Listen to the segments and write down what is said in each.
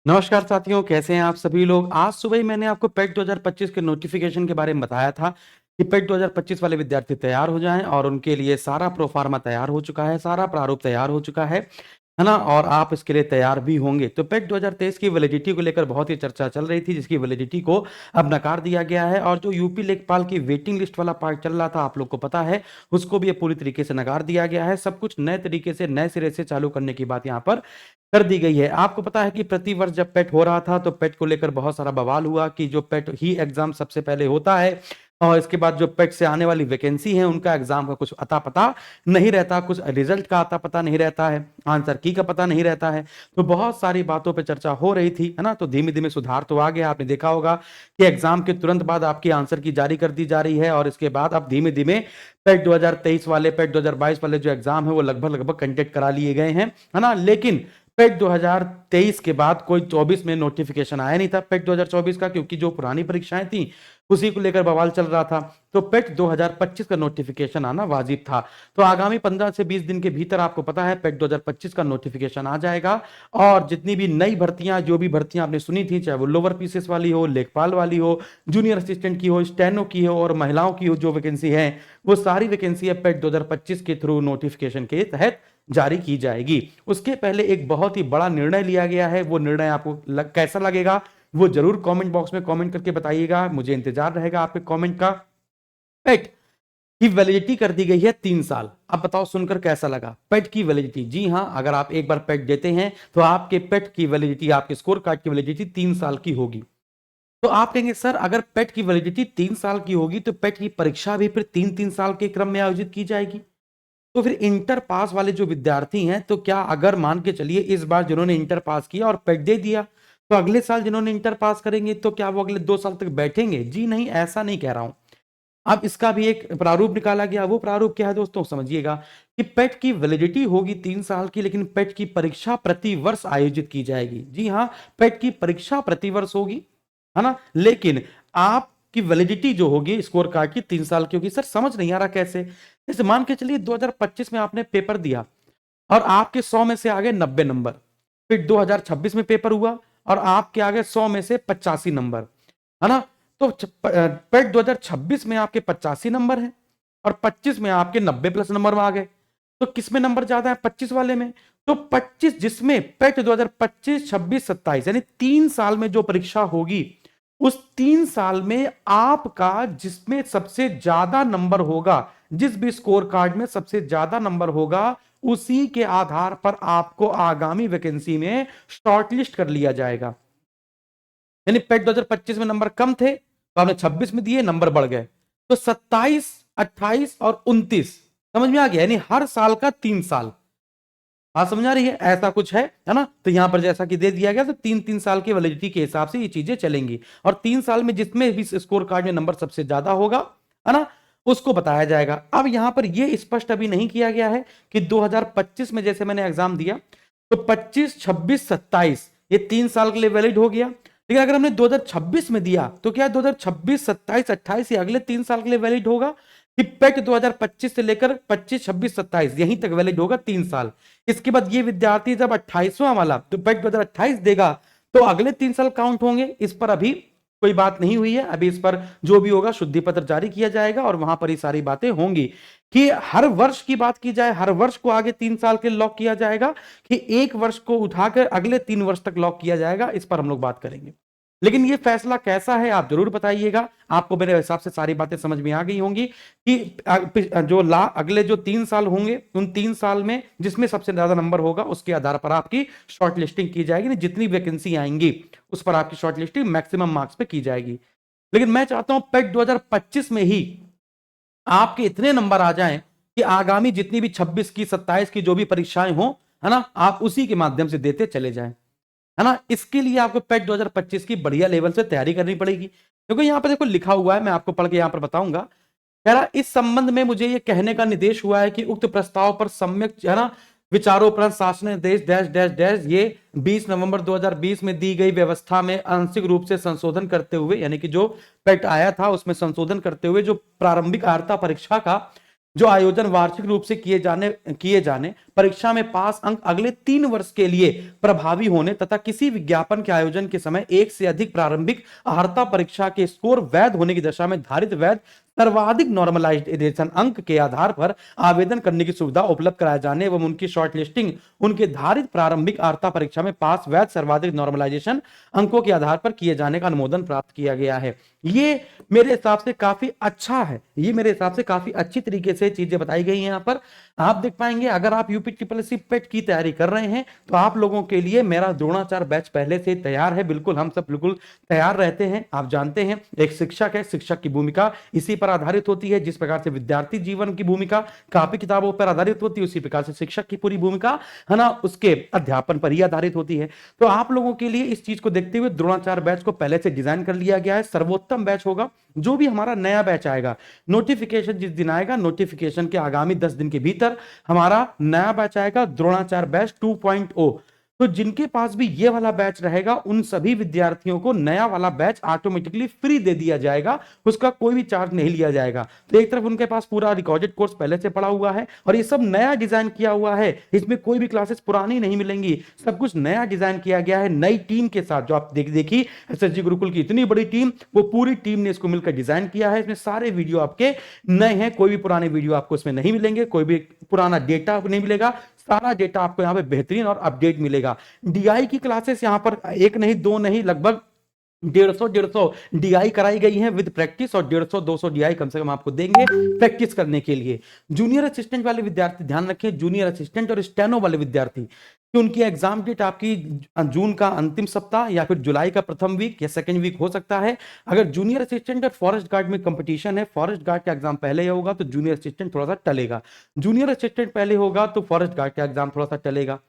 नमस्कार साथियों, कैसे हैं आप सभी लोग। आज सुबह ही मैंने आपको पेट 2025 के नोटिफिकेशन के बारे में बताया था कि पेट 2025 वाले विद्यार्थी तैयार हो जाएं और उनके लिए सारा प्रोफार्मा तैयार हो चुका है, सारा प्रारूप तैयार हो चुका है ना? और आप इसके लिए तैयार भी होंगे। तो पेट 2023 की वैलिडिटी को लेकर बहुत ही चर्चा चल रही थी, जिसकी वैलिडिटी को अब नकार दिया गया है और जो यूपी लेखपाल की वेटिंग लिस्ट वाला पार्ट चल रहा था, आप लोग को पता है, उसको भी ये पूरी तरीके से नकार दिया गया है। सब कुछ नए तरीके से, नए सिरे से चालू करने की बात यहाँ पर कर दी गई है। आपको पता है कि प्रतिवर्ष जब पेट हो रहा था तो पेट को लेकर बहुत सारा बवाल हुआ कि जो पेट ही एग्जाम सबसे पहले होता है और इसके बाद जो पेट से आने वाली वैकेंसी है उनका एग्जाम का कुछ अता पता नहीं रहता, कुछ रिजल्ट का अता पता नहीं रहता है, आंसर की का पता नहीं रहता है। तो बहुत सारी बातों पे चर्चा हो रही थी, है ना? तो धीमे धीमे सुधार तो आ गया। आपने देखा होगा कि एग्जाम के तुरंत बाद आपकी आंसर की जारी कर दी जा रही है और इसके बाद अब धीमे धीमे पेट 2023 वाले, पेट 2022 वाले जो एग्जाम है वो लगभग लगभग कंडक्ट करा लिए गए हैं, है ना? लेकिन पेट 2023 के बाद कोई 24 में नोटिफिकेशन आया नहीं था पेट 2024 का, क्योंकि जो पुरानी परीक्षाएं थी उसी को लेकर बवाल चल रहा था। तो पेट 2025 का नोटिफिकेशन आना वाजिब था। तो आगामी 15 से 20 दिन के भीतर आपको पता है पेट 2025 का नोटिफिकेशन आ जाएगा और जितनी भी नई भर्तियां, जो भी भर्तियां आपने सुनी थी, चाहे वो लोअर पीसेस वाली हो, लेखपाल वाली हो, जूनियर असिस्टेंट की हो, स्टेनो की हो और महिलाओं की हो, जो वैकेंसी है वो सारी वैकेंसी पेट 2025 के थ्रू नोटिफिकेशन के तहत जारी की जाएगी। उसके पहले एक बहुत ही बड़ा निर्णय लिया गया है। वो निर्णय आपको कैसा लगेगा वो जरूर कमेंट बॉक्स में कमेंट करके बताइएगा, मुझे इंतजार रहेगा आपके कमेंट का। पेट की वैलिडिटी कर दी गई है 3 साल। अब बताओ सुनकर कैसा लगा? पेट की वैलिडिटी, जी हां, अगर आप एक बार पेट देते हैं तो आपके पेट की वैलिडिटी, आपके स्कोर कार्ड की वैलिडिटी 3 साल की होगी। तो आप कहेंगे सर अगर पेट की वैलिडिटी 3 साल की होगी तो पेट की परीक्षा भी फिर 3-3 साल के क्रम में आयोजित की जाएगी। तो फिर इंटर पास वाले जो विद्यार्थी हैं, तो क्या अगर मान के चलिए इस बार जिन्होंने इंटर पास किया और पेट दे दिया, तो अगले साल जिन्होंने इंटर पास करेंगे तो क्या वो अगले 2 साल तक बैठेंगे? जी नहीं, ऐसा नहीं कह रहा हूं। अब इसका भी एक प्रारूप निकाला गया। वो प्रारूप क्या है दोस्तों, समझिएगा कि पेट की वैलिडिटी होगी 3 साल की, लेकिन पेट की परीक्षा प्रति वर्ष आयोजित की जाएगी। जी हाँ, पेट की परीक्षा प्रति वर्ष होगी, है ना? लेकिन आपकी वैलिडिटी जो होगी स्कोर कार्ड की 3 साल की होगी। सर समझ नहीं आ रहा कैसे? जैसे मान के चलिए 2025 में आपने पेपर दिया और आपके 100 में से आ गए 90 नंबर। फिर 2026 में पेपर हुआ और आपके आ गए 100 में से 85 नंबर, है ना? तो पेट 2026 में आपके 85 नंबर हैं और 25 में आपके 90 प्लस नंबर में आ गए। तो किसमें नंबर ज्यादा है? 25 वाले में। तो 25 जिसमें पेट 2025, 26, 27 यानी 3 साल में जो परीक्षा होगी, उस 3 साल में आपका जिसमें सबसे ज्यादा नंबर होगा, जिस भी स्कोर कार्ड में सबसे ज्यादा नंबर होगा, उसी के आधार पर आपको आगामी वैकेंसी में शॉर्टलिस्ट कर लिया जाएगा। यानी पेट 2025 में नंबर कम थे तो आपने 26 में दिए, नंबर बढ़ गए, तो 27, 28 और 29 समझ में आ गया। यानी हर साल का 3 साल। बात समझ आ रही है? ऐसा कुछ है ना? तो यहां पर जैसा कि दे दिया गया, तो 3-3 साल की वैलिडिटी के हिसाब से ये चीजें चलेंगी और 3 साल में जिसमें भी स्कोर कार्ड में नंबर सबसे ज्यादा होगा, है ना, उसको बताया जाएगा। अब यहां पर यह स्पष्ट अभी नहीं किया गया है कि 2025 में जैसे मैंने एग्जाम दिया तो 25, 26, 27 ये 3 साल के लिए वैलिड हो गया। लेकिन अगर हमने 2026 में दिया तो क्या 2026, 27, 28 ये अगले 3 साल के लिए वैलिड होगा कि पेट 2025 से लेकर 25, 26, 27 यहीं तक वैलिड होगा 3 साल। इसके बाद ये विद्यार्थी जब 28वां वाला तो पेट 2028 देगा तो अगले 3 साल काउंट होंगे। इस पर अभी कोई बात नहीं हुई है। अभी इस पर जो भी होगा शुद्धि पत्र जारी किया जाएगा और वहां पर ये सारी बातें होंगी कि हर वर्ष की बात की जाए, हर वर्ष को आगे 3 साल के लॉक किया जाएगा कि एक वर्ष को उठाकर अगले 3 वर्ष तक लॉक किया जाएगा, इस पर हम लोग बात करेंगे। लेकिन ये फैसला कैसा है आप जरूर बताइएगा। आपको मेरे हिसाब से सारी बातें समझ में आ गई होंगी कि जो अगले जो 3 साल होंगे उन 3 साल में जिसमें सबसे ज्यादा नंबर होगा उसके आधार पर आपकी शॉर्ट लिस्टिंग की जाएगी। जितनी वैकेंसी आएंगी उस पर आपकी शॉर्ट लिस्टिंग मैक्सिमम मार्क्स पे की जाएगी। लेकिन मैं चाहता हूं पेट 2025 में ही आपके इतने नंबर आ जाएं कि आगामी जितनी भी 26 की, 27 की जो भी परीक्षाएं हो, है ना, आप उसी के माध्यम से देते चले जाएं, है ना। इसके लिए आपको पेट 2025 की बढ़िया लेवल से तैयारी करनी पड़ेगी, क्योंकि यहां पर देखो लिखा हुआ है, मैं आपको पढ़ के यहां पर बताऊंगा। कह रहा इस संबंध में मुझे यह कहने का निर्देश हुआ है कि उक्त प्रस्ताव पर सम्यक, है ना, विचारोपरांत शासन देश डैश डैश डैश ये 20 नवंबर 2020 में दी गई व्यवस्था में आंशिक रूप से संशोधन करते हुए, यानी कि जो पेट आया था उसमें संशोधन करते हुए जो प्रारंभिक अर्हता परीक्षा का जो आयोजन वार्षिक रूप से किए जाने परीक्षा में पास अंक अगले 3 वर्ष के लिए प्रभावी होने तथा किसी विज्ञापन के आयोजन के समय एक से अधिक प्रारंभिक अर्हता परीक्षा के स्कोर वैध होने की दशा में धारित वैध सर्वाधिक नॉर्मलाइजेशन अंक के आधार पर आवेदन करने की सुविधा उपलब्ध कराए जाने एवं उनकी शॉर्ट लिस्टिंग उनके धारित प्रारंभिक अर्हता परीक्षा में पास वैध सर्वाधिक नॉर्मलाइजेशन अंकों के आधार पर किए जाने का अनुमोदन प्राप्त किया गया है। ये मेरे हिसाब से काफी अच्छा है, ये मेरे हिसाब से काफी अच्छी तरीके से चीजें बताई गई हैं। यहाँ पर आप देख पाएंगे, अगर आप यूपी ट्रिपल एससी पेट की तैयारी कर रहे हैं तो आप लोगों के लिए मेरा द्रोणाचार्य बैच पहले से तैयार है। बिल्कुल हम सब बिल्कुल तैयार रहते हैं। आप जानते हैं एक शिक्षक है, शिक्षक की भूमिका इसी पर आधारित होती है। जिस प्रकार से विद्यार्थी जीवन की भूमिका कापी किताबों पर आधारित होती है, उसी प्रकार से शिक्षक की पूरी भूमिका है ना उसके अध्यापन पर ही आधारित होती है। तो आप लोगों के लिए इस चीज को देखते हुए द्रोणाचार्य बैच को पहले से डिजाइन कर लिया गया है। सर्वोत्तम बैच होगा। जो भी हमारा नया बैच आएगा, नोटिफिकेशन जिस दिन आएगा, नोटिफिकेशन के आगामी 10 दिन के भीतर हमारा नया बैच आएगा द्रोणाचार्य बैच 2.0। तो जिनके पास भी ये वाला बैच रहेगा उन सभी विद्यार्थियों को नया वाला बैच ऑटोमेटिकली फ्री दे दिया जाएगा, उसका कोई भी चार्ज नहीं लिया जाएगा। तो एक तरफ उनके पास पूरा रिकॉर्डेड कोर्स पहले से पड़ा हुआ है और ये सब नया डिजाइन किया हुआ है। इसमें कोई भी क्लासेस पुरानी नहीं मिलेंगी, सब कुछ नया डिजाइन किया गया है नई टीम के साथ। जो आप देखिए एसएसजी गुरुकुल की इतनी बड़ी टीम, वो पूरी टीम ने इसको मिलकर डिजाइन किया है। इसमें सारे वीडियो आपके नए हैं, कोई भी पुराने वीडियो आपको इसमें नहीं मिलेंगे, कोई भी पुराना डेटा नहीं मिलेगा, सारा डेटा आपको यहाँ पे बेहतरीन और अपडेट मिलेगा। डीआई की क्लासेस यहाँ पर एक नहीं दो नहीं लगभग 150 डीआई कराई गई हैं विद प्रैक्टिस, और 150-200 डीआई कम से कम आपको देंगे प्रैक्टिस करने के लिए। जूनियर असिस्टेंट वाले विद्यार्थी ध्यान रखें, जूनियर असिस्टेंट और स्टेनो वाले विद्यार्थी कि उनकी एग्जाम डेट आपकी जून का अंतिम सप्ताह या फिर जुलाई का प्रथम वीक या सेकंड वीक हो सकता है। अगर जूनियर असिस्टेंट और फॉरेस्ट गार्ड में कंपटीशन है, फॉरेस्ट गार्ड का एग्जाम पहले होगा तो जूनियर असिस्टेंट थोड़ा सा टलेगा, जूनियर असिस्टेंट पहले होगा तो फॉरेस्ट गार्ड का एग्जाम थोड़ा सा टलेगा।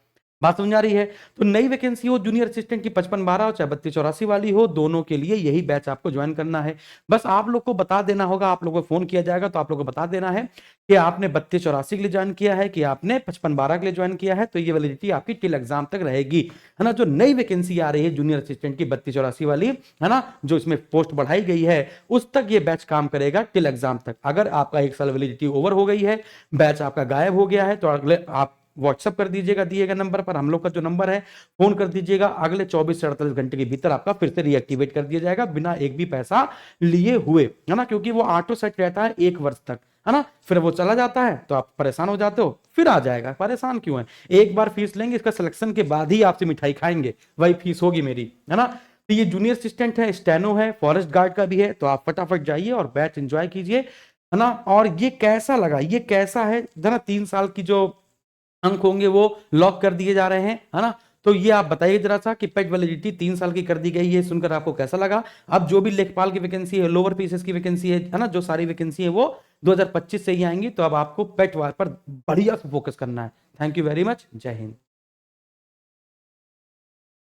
बात समझ आ रही है? तो नई वैकेंसी हो जूनियर असिस्टेंट की 55-12 हो चाहे 32-84 वाली हो, दोनों के लिए यही बैच आपको ज्वाइन करना है। बस आप लोग को बता देना होगा, आप लोगों को फोन किया जाएगा तो आप लोग को बता देना है कि आपने 32-84 के लिए ज्वाइन किया है कि आपने 55-12 के लिए ज्वाइन किया है। तो ये वैलिडिटी आपकी टिल एग्जाम तक रहेगी, है ना। जो नई वैकेंसी आ रही है जूनियर असिस्टेंट की 32-84 वाली, है ना, जो इसमें पोस्ट बढ़ाई गई है, उस तक ये बैच काम करेगा टिल एग्जाम तक। अगर आपका 1 साल वैलिडिटी ओवर हो गई है, बैच आपका गायब हो गया है, तो अगले आप व्हाट्सएप कर दीजिएगा दिए गए नंबर पर, हम लोग का जो नंबर है, फोन कर दीजिएगा। अगले 24 से 48 घंटे के भीतर आपका फिर से रीएक्टिवेट कर दिया जाएगा बिना एक भी पैसा लिए हुए, है ना, क्योंकि वो ऑटो सेट रहता है 1 वर्ष तक, है ना। फिर वो चला जाता है तो आप परेशान हो जाते हो, फिर आ जाएगा। परेशान क्यों है, एक बार फीस लेंगे, इसका सिलेक्शन के बाद ही आपसे मिठाई खाएंगे, वही फीस होगी मेरी, है ना। तो ये जूनियर असिस्टेंट है, स्टेनो है, फॉरेस्ट गार्ड का भी है। तो आप फटाफट जाइए और बैच एंजॉय कीजिए, है ना। और ये कैसा लगा, ये कैसा है, 3 साल की जो अंक होंगे वो लॉक कर दिए जा रहे हैं, है ना। तो ये आप बताइए जरा सा कि पेट वैलिडिटी 3 साल की कर दी गई है, सुनकर आपको कैसा लगा। अब जो भी लेखपाल की वैकेंसी है, लोअर पीसेस की वैकेंसी है ना, जो सारी वैकेंसी है वो 2025 से ही आएंगी। तो अब आपको पेट वार पर बढ़िया से फोकस करना है। थैंक यू वेरी मच, जय हिंद।